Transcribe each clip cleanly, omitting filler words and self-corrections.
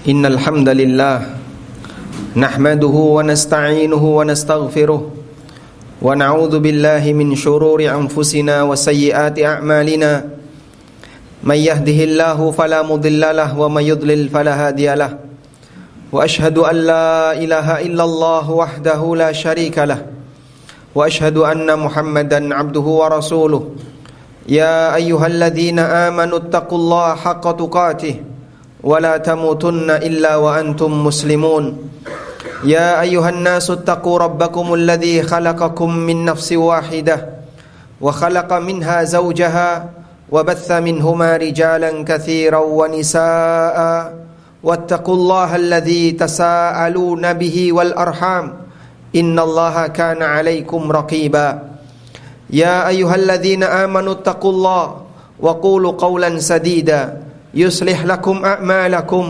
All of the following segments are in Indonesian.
Innal hamdalillah nahmaduhu wa nasta'inuhu wa nastaghfiruh wa na'udzu billahi min shururi anfusina wa sayyiati a'malina may yahdihillahu fala mudilla lahu wa may yudlil fala hadiyalah wa ashhadu an la ilaha illallah wahdahu la syarika lah wa ashhadu anna Muhammadan 'abduhu wa rasuluh ya ayyuhalladzina amanu taqullaha haqqa tuqatih ولا تموتن إلا وأنتم مسلمون يا أيها الناس اتقوا ربكم الذي خلقكم من نفس واحدة وخلق منها زوجها وبث منهما رجالا كثيرا ونساء واتقوا الله الذي تساءلون به والأرحام إن الله كان عليكم رقيبا يا أيها الذين آمنوا اتقوا الله وقولوا قولا سديدا يصلح لكم أعمالكم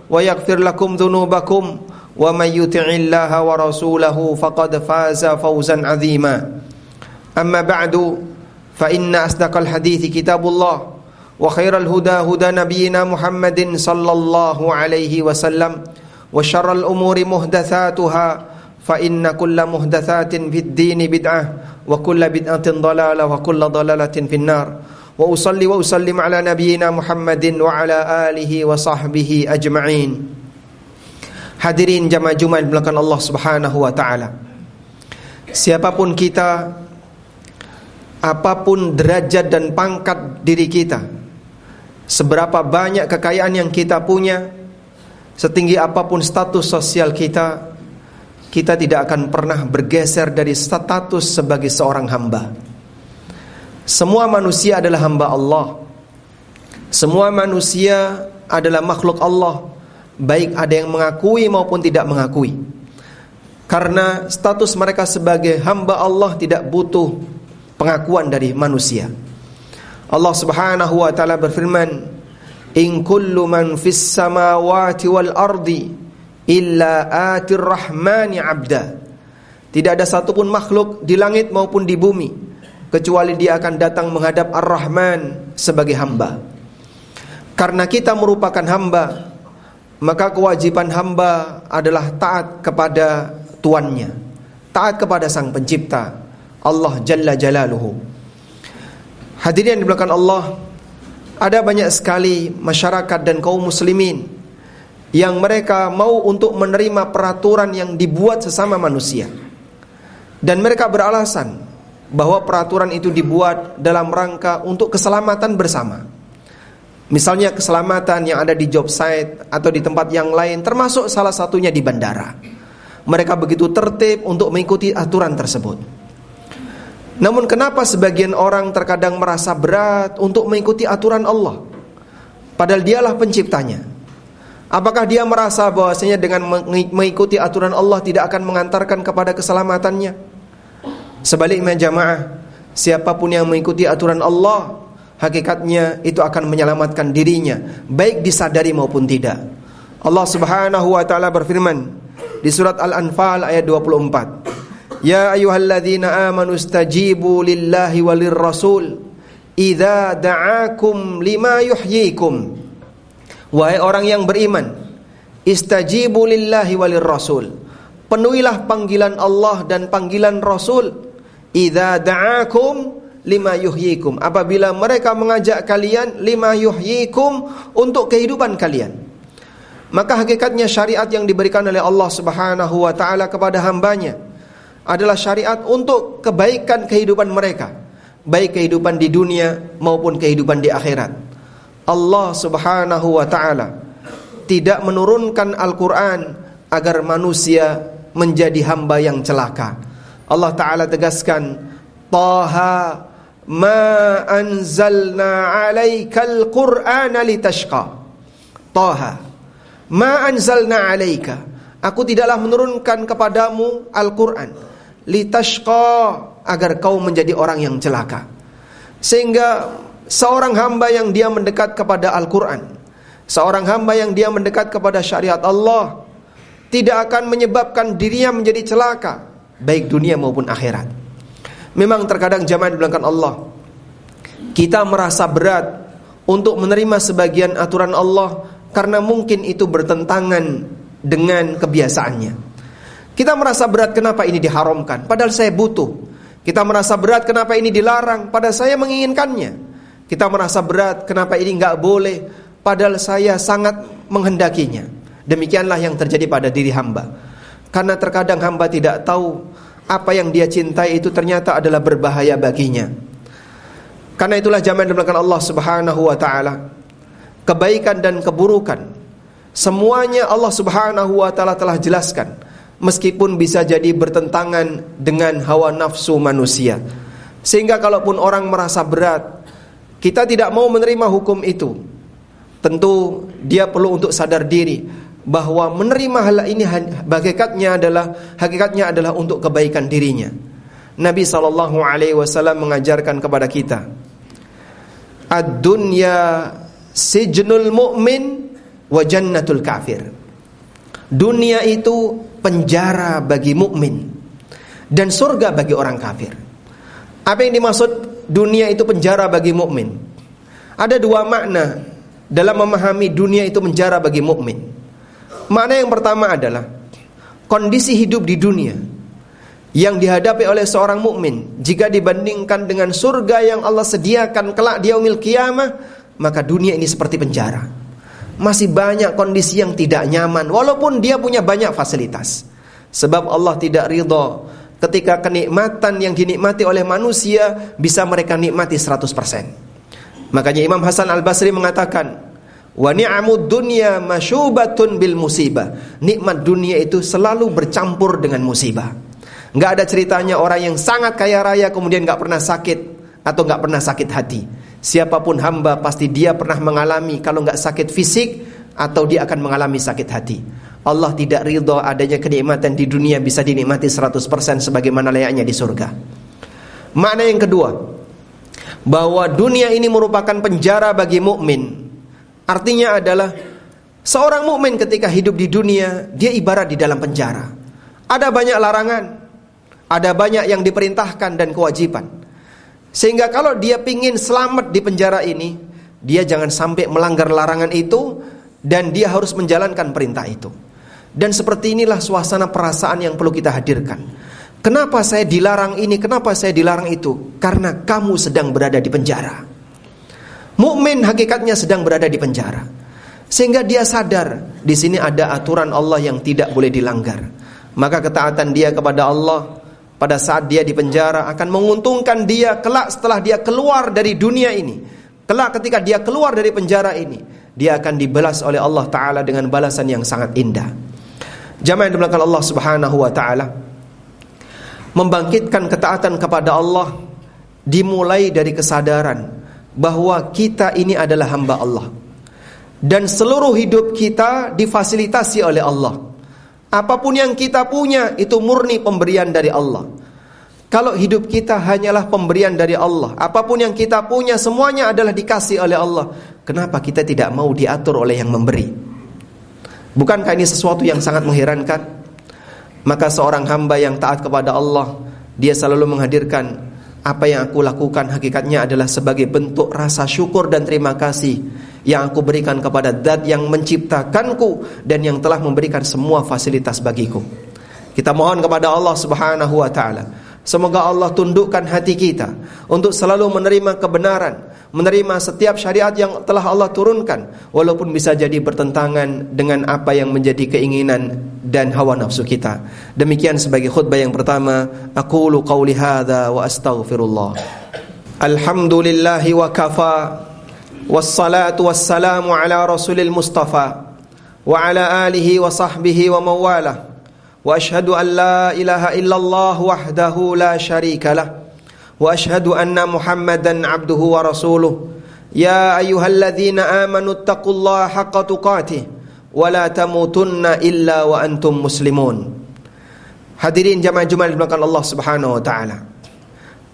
ويغفر لكم ذنوبكم ومن يطع الله ورسوله فقد فاز فوزا عظيما أما بعد فإن أصدق الحديث كتاب الله وخير الهدى هدى نبينا محمد صلى الله عليه وسلم وشر الأمور محدثاتها فإن كل محدثات في الدين بدعة وكل بدعة ضلالة وكل ضلالة في النار wa usalli wa usallim ala nabiyyina Muhammadin wa ala alihi wa sahbihi ajma'in. Hadirin jamaah Jumat belakang Allah Subhanahu wa taala. Siapapun kita, apapun derajat dan pangkat diri kita, seberapa banyak kekayaan yang kita punya, setinggi apapun status sosial kita, kita tidak akan pernah bergeser dari status sebagai seorang hamba. Semua manusia adalah hamba Allah. Semua manusia adalah makhluk Allah, baik ada yang mengakui maupun tidak mengakui. Karena status mereka sebagai hamba Allah tidak butuh pengakuan dari manusia. Allah Subhanahu wa taala berfirman, "In kullu man fis samawati wal ardi illa atir rahmani 'abda." Tidak ada satupun makhluk di langit maupun di bumi kecuali dia akan datang menghadap Ar-Rahman sebagai hamba. Karena kita merupakan hamba, maka kewajiban hamba adalah taat kepada tuannya, taat kepada sang pencipta, Allah Jalla Jalaluhu. Hadirin yang dimuliakan Allah, ada banyak sekali masyarakat dan kaum muslimin yang mereka mau untuk menerima peraturan yang dibuat sesama manusia, dan mereka beralasan bahwa peraturan itu dibuat dalam rangka untuk keselamatan bersama. Misalnya keselamatan yang ada di job site atau di tempat yang lain, termasuk salah satunya di bandara. Mereka begitu tertib untuk mengikuti aturan tersebut. Namun kenapa sebagian orang terkadang merasa berat untuk mengikuti aturan Allah, padahal dialah penciptanya? Apakah dia merasa bahwasanya dengan mengikuti aturan Allah tidak akan mengantarkan kepada keselamatannya? Sebaliknya jamaah, siapapun yang mengikuti aturan Allah, hakikatnya itu akan menyelamatkan dirinya, baik disadari maupun tidak. Allah Subhanahu wa taala berfirman di surat Al-Anfal ayat 24, "Ya ayyuhalladzina amanu istajibu lillahi walir rasul idza da'akum lima yuhyikum." Wahai orang yang beriman, istajibu lillahi walir rasul, penuhilah panggilan Allah dan panggilan Rasul. Idza da'akum lima yuhyikum, apabila mereka mengajak kalian lima yuhyikum, untuk kehidupan kalian. Maka hakikatnya syariat yang diberikan oleh Allah Subhanahu wa taala kepada hambanya adalah syariat untuk kebaikan kehidupan mereka, baik kehidupan di dunia maupun kehidupan di akhirat. Allah Subhanahu wa taala tidak menurunkan Al-Quran agar manusia menjadi hamba yang celaka. Allah Ta'ala tegaskan, Taha ma anzalna alaikal Qur'ana litashqa. Taha ma anzalna alaika, aku tidaklah menurunkan kepadamu Al-Quran litashqa, agar kau menjadi orang yang celaka. Sehingga seorang hamba yang dia mendekat kepada Al-Quran, seorang hamba yang dia mendekat kepada syariat Allah, tidak akan menyebabkan dirinya menjadi celaka, baik dunia maupun akhirat. Memang terkadang jamaah di belakang Allah, kita merasa berat untuk menerima sebagian aturan Allah karena mungkin itu bertentangan dengan kebiasaannya. Kita merasa berat kenapa ini diharamkan, padahal saya butuh. Kita merasa berat kenapa ini dilarang, padahal saya menginginkannya. Kita merasa berat kenapa ini nggak boleh, padahal saya sangat menghendakinya. Demikianlah yang terjadi pada diri hamba. Karena terkadang hamba tidak tahu apa yang dia cintai itu ternyata adalah berbahaya baginya. Karena itulah jamaah dimulakan Allah Subhanahu wa taala, kebaikan dan keburukan semuanya Allah Subhanahu wa taala telah jelaskan, meskipun bisa jadi bertentangan dengan hawa nafsu manusia. Sehingga kalaupun orang merasa berat, kita tidak mau menerima hukum itu, tentu dia perlu untuk sadar diri bahwa menerima hal ini hakikatnya adalah untuk kebaikan dirinya. Nabi SAW mengajarkan kepada kita, ad-dunya sijnul mu'min wa jannatul kafir. Dunia itu penjara bagi mukmin dan surga bagi orang kafir. Apa yang dimaksud dunia itu penjara bagi mukmin? Ada dua makna dalam memahami dunia itu penjara bagi mukmin. Makna yang pertama adalah kondisi hidup di dunia yang dihadapi oleh seorang mukmin jika dibandingkan dengan surga yang Allah sediakan kelak di yaumil qiyamah, maka dunia ini seperti penjara. Masih banyak kondisi yang tidak nyaman walaupun dia punya banyak fasilitas. Sebab Allah tidak ridha ketika kenikmatan yang dinikmati oleh manusia bisa mereka nikmati 100%. Makanya Imam Hasan Al-Basri mengatakan, wa ni'amud dunya mashubatun bil musibah. Nikmat dunia itu selalu bercampur dengan musibah. Enggak ada ceritanya orang yang sangat kaya raya kemudian enggak pernah sakit atau enggak pernah sakit hati. Siapapun hamba pasti dia pernah mengalami, kalau enggak sakit fisik atau dia akan mengalami sakit hati. Allah tidak ridha adanya kenikmatan di dunia bisa dinikmati 100% sebagaimana layaknya di surga. Makna yang kedua, bahwa dunia ini merupakan penjara bagi mukmin. Artinya adalah seorang mukmin ketika hidup di dunia, dia ibarat di dalam penjara. Ada banyak larangan, ada banyak yang diperintahkan dan kewajiban. Sehingga kalau dia pingin selamat di penjara ini, dia jangan sampai melanggar larangan itu dan dia harus menjalankan perintah itu. Dan seperti inilah suasana perasaan yang perlu kita hadirkan. Kenapa saya dilarang ini, kenapa saya dilarang itu? Karena kamu sedang berada di penjara. Mukmin hakikatnya sedang berada di penjara. Sehingga dia sadar di sini ada aturan Allah yang tidak boleh dilanggar. Maka ketaatan dia kepada Allah pada saat dia di penjara akan menguntungkan dia kelak setelah dia keluar dari dunia ini. Kelak ketika dia keluar dari penjara ini, dia akan dibalas oleh Allah Ta'ala dengan balasan yang sangat indah. Jamaah yang dimuliakan Allah Subhanahu wa Ta'ala, membangkitkan ketaatan kepada Allah dimulai dari kesadaran bahwa kita ini adalah hamba Allah dan seluruh hidup kita difasilitasi oleh Allah. Apapun yang kita punya itu murni pemberian dari Allah. Kalau hidup kita hanyalah pemberian dari Allah, apapun yang kita punya semuanya adalah dikasih oleh Allah, kenapa kita tidak mau diatur oleh yang memberi? Bukankah ini sesuatu yang sangat mengherankan? Maka seorang hamba yang taat kepada Allah, dia selalu menghadirkan apa yang aku lakukan hakikatnya adalah sebagai bentuk rasa syukur dan terima kasih yang aku berikan kepada Zat yang menciptakanku dan yang telah memberikan semua fasilitas bagiku. Kita mohon kepada Allah Subhanahu wa Ta'ala, semoga Allah tundukkan hati kita untuk selalu menerima kebenaran, menerima setiap syariat yang telah Allah turunkan, walaupun bisa jadi bertentangan dengan apa yang menjadi keinginan dan hawa nafsu kita. Demikian sebagai khutbah yang pertama. Aqulu qawli hadza wa astaghfirullah. Alhamdulillahi wa kafa, wassalatu wassalamu ala rasulil mustafa wa ala alihi wa sahbihi wa mawalah. Wa ashhadu an la ilaha illallah wahdahu la syarika lah. Wa ashhadu anna Muhammadan abduhu wa rasuluh. Ya ayyuhalladzina amanu taqullaha haqqa tuqatih wa la tamutunna illa wa antum muslimun. Hadirin jamaah Jumat dimulakan Allah Subhanahu wa Ta'ala.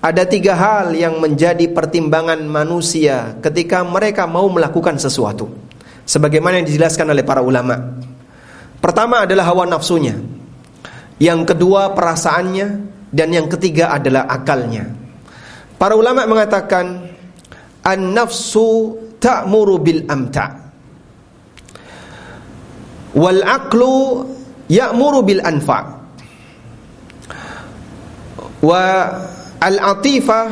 Ada 3 hal yang menjadi pertimbangan manusia ketika mereka mau melakukan sesuatu, sebagaimana yang dijelaskan oleh para ulama. Pertama adalah hawa nafsunya, yang kedua perasaannya, dan yang ketiga adalah akalnya. Para ulama mengatakan an-nafsu ta'muru bil amta'. Wal aqlu ya'muru bil anfa' wa al-atifah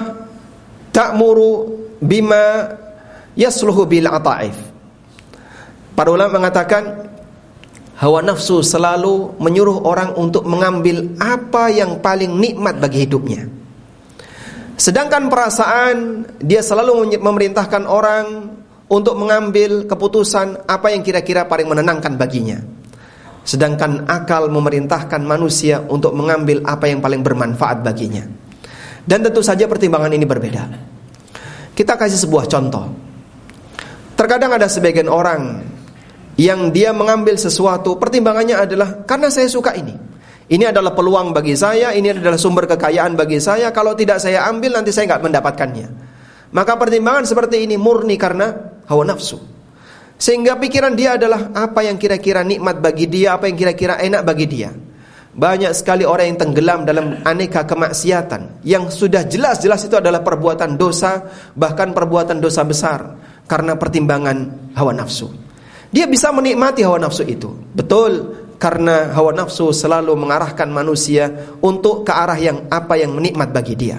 ta'muru bima yasluhu bil ata'if. Para ulama mengatakan hawa nafsu selalu menyuruh orang untuk mengambil apa yang paling nikmat bagi hidupnya. Sedangkan perasaan dia selalu memerintahkan orang untuk mengambil keputusan apa yang kira-kira paling menenangkan baginya. Sedangkan akal memerintahkan manusia untuk mengambil apa yang paling bermanfaat baginya. Dan tentu saja pertimbangan ini berbeda. Kita kasih sebuah contoh. Terkadang ada sebagian orang yang dia mengambil sesuatu, pertimbangannya adalah karena saya suka ini. Ini adalah peluang bagi saya, ini adalah sumber kekayaan bagi saya. Kalau tidak saya ambil nanti saya nggak mendapatkannya. Maka pertimbangan seperti ini murni karena hawa nafsu. Sehingga pikiran dia adalah apa yang kira-kira nikmat bagi dia, apa yang kira-kira enak bagi dia. Banyak sekali orang yang tenggelam dalam aneka kemaksiatan yang sudah jelas-jelas itu adalah perbuatan dosa, bahkan perbuatan dosa besar karena pertimbangan hawa nafsu. Dia bisa menikmati hawa nafsu itu, betul, karena hawa nafsu selalu mengarahkan manusia untuk ke arah yang apa yang nikmat bagi dia.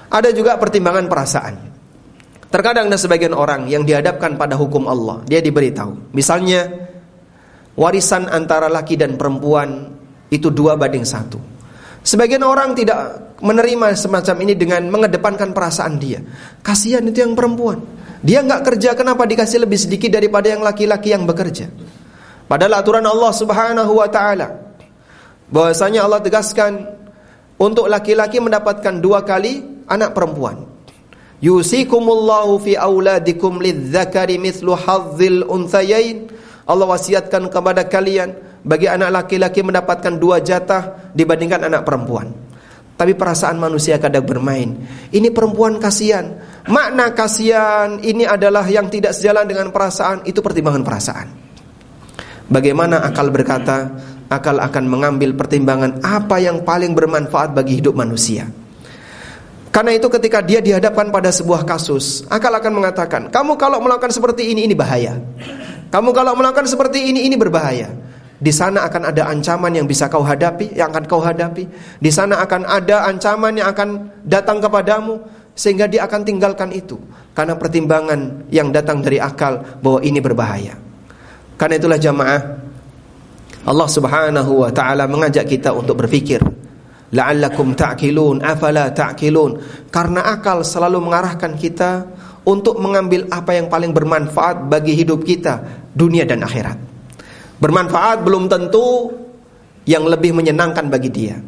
Ada juga pertimbangan perasaan. Terkadang ada sebagian orang yang dihadapkan pada hukum Allah, dia diberitahu, misalnya warisan antara laki dan perempuan itu 2:1. Sebagian orang tidak menerima semacam ini dengan mengedepankan perasaan dia. Kasihan itu yang perempuan, dia nggak kerja, kenapa dikasih lebih sedikit daripada yang laki-laki yang bekerja? Padahal aturan Allah Subhanahu wa ta'ala bahwasanya Allah tegaskan untuk laki-laki mendapatkan 2 kali anak perempuan. Yusikumullahu fi auladikum lidzakari mithlu hazzil unthayain. Allah wasiatkan kepada kalian bagi anak laki-laki mendapatkan 2 jatah dibandingkan anak perempuan. Tapi perasaan manusia kadang bermain. Ini perempuan kasihan. Makna kasihan ini adalah yang tidak sejalan dengan perasaan, itu pertimbangan perasaan. Bagaimana akal berkata? Akal akan mengambil pertimbangan apa yang paling bermanfaat bagi hidup manusia. Karena itu ketika dia dihadapkan pada sebuah kasus, akal akan mengatakan, kamu kalau melakukan seperti ini bahaya. Kamu kalau melakukan seperti ini berbahaya. Di sana akan ada ancaman yang bisa kau hadapi, yang akan kau hadapi. Di sana akan ada ancaman yang akan datang kepadamu, sehingga dia akan tinggalkan itu. Karena pertimbangan yang datang dari akal bahwa ini berbahaya. Karena itulah jamaah, Allah Subhanahu wa ta'ala mengajak kita untuk berfikir. La'allakum ta'qilun, afala ta'qilun. Karena akal selalu mengarahkan kita untuk mengambil apa yang paling bermanfaat bagi hidup kita, dunia dan akhirat. Bermanfaat belum tentu yang lebih menyenangkan bagi dia.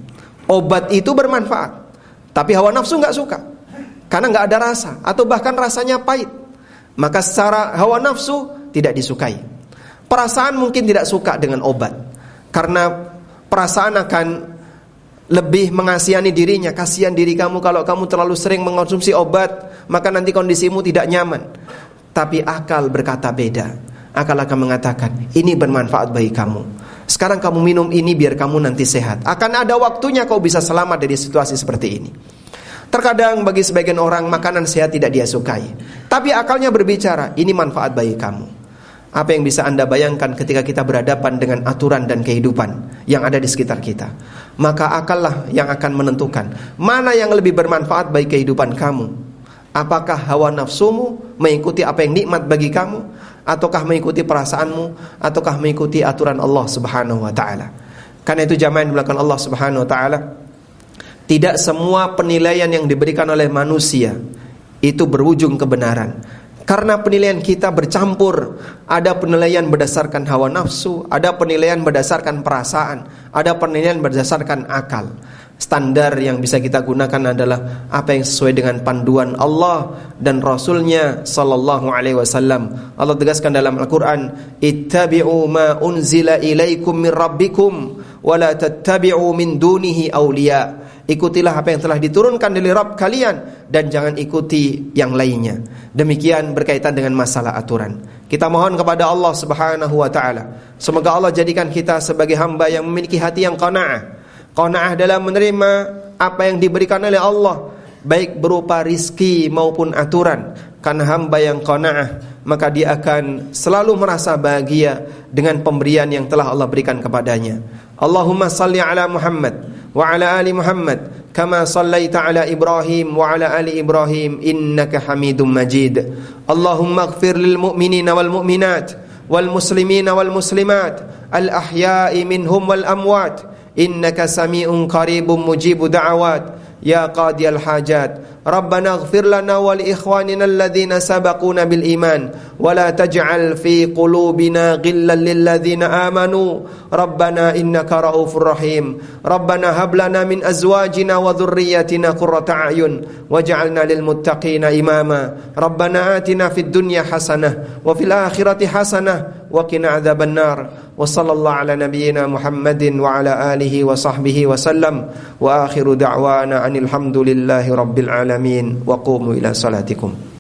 Obat itu bermanfaat, tapi hawa nafsu gak suka karena gak ada rasa, atau bahkan rasanya pahit. Maka secara hawa nafsu tidak disukai. Perasaan mungkin tidak suka dengan obat, karena perasaan akan lebih mengasihani dirinya. Kasihan diri kamu kalau kamu terlalu sering mengonsumsi obat, maka nanti kondisimu tidak nyaman. Tapi akal berkata beda. Akal akan mengatakan, ini bermanfaat bagi kamu. Sekarang kamu minum ini biar kamu nanti sehat. Akan ada waktunya kau bisa selamat dari situasi seperti ini. Terkadang bagi sebagian orang makanan sehat tidak dia sukai, tapi akalnya berbicara, ini manfaat bagi kamu. Apa yang bisa Anda bayangkan ketika kita berhadapan dengan aturan dan kehidupan yang ada di sekitar kita? Maka akallah yang akan menentukan mana yang lebih bermanfaat bagi kehidupan kamu. Apakah hawa nafsumu mengikuti apa yang nikmat bagi kamu, ataukah mengikuti perasaanmu, ataukah mengikuti aturan Allah Subhanahu wa ta'ala? Karena itu jamaah yang dimuliakan Allah Subhanahu wa ta'ala, tidak semua penilaian yang diberikan oleh manusia itu berujung kebenaran. Karena penilaian kita bercampur. Ada penilaian berdasarkan hawa nafsu, ada penilaian berdasarkan perasaan, ada penilaian berdasarkan akal. Standar yang bisa kita gunakan adalah apa yang sesuai dengan panduan Allah dan Rasulnya sallallahu alaihi wasallam. Allah tegaskan dalam Al-Quran, ittabi'u ma unzila ilaikum min rabbikum wa la tattabi'u min dunihi awliya. Ikutilah apa yang telah diturunkan dari Rabb kalian dan jangan ikuti yang lainnya. Demikian berkaitan dengan masalah aturan. Kita mohon kepada Allah Subhanahu wa ta'ala, semoga Allah jadikan kita sebagai hamba yang memiliki hati yang qanaah. Qanaah dalam menerima apa yang diberikan oleh Allah, baik berupa rizki maupun aturan. Karena hamba yang qanaah maka dia akan selalu merasa bahagia dengan pemberian yang telah Allah berikan kepadanya. Allahumma salli ala Muhammad wa ala ali Muhammad kama sallaita ala Ibrahim wa ala ali Ibrahim innaka Hamidum Majid. Allahumma ighfir lil mu'minina wal mu'minat wal muslimina wal muslimat al ahya'i minhum wal amwat innaka sami'un qaribun mujibu da'awat ya qadiyal hajat. Rabbana ighfir lana wa li ikhwanina alladhina sabaquna bil iman wa la taj'al fi qulubina ghillan lil ladzina amanu Rabbana innaka raufur rahim. Rabbana hab lana min azwajina wa dhurriyyatina qurrata a'yun waj'alna lil muttaqina imama. Rabbana atina fid dunya hasanah wa fil akhirati hasanah wa qina adzaban nar. Wa sallallahu ala nabiyyina Muhammadin wa ala alihi wa sahbihi wa sallam wa akhiru da'wana anil hamdulillahi rabbil alamin wa qumu ila salatikum.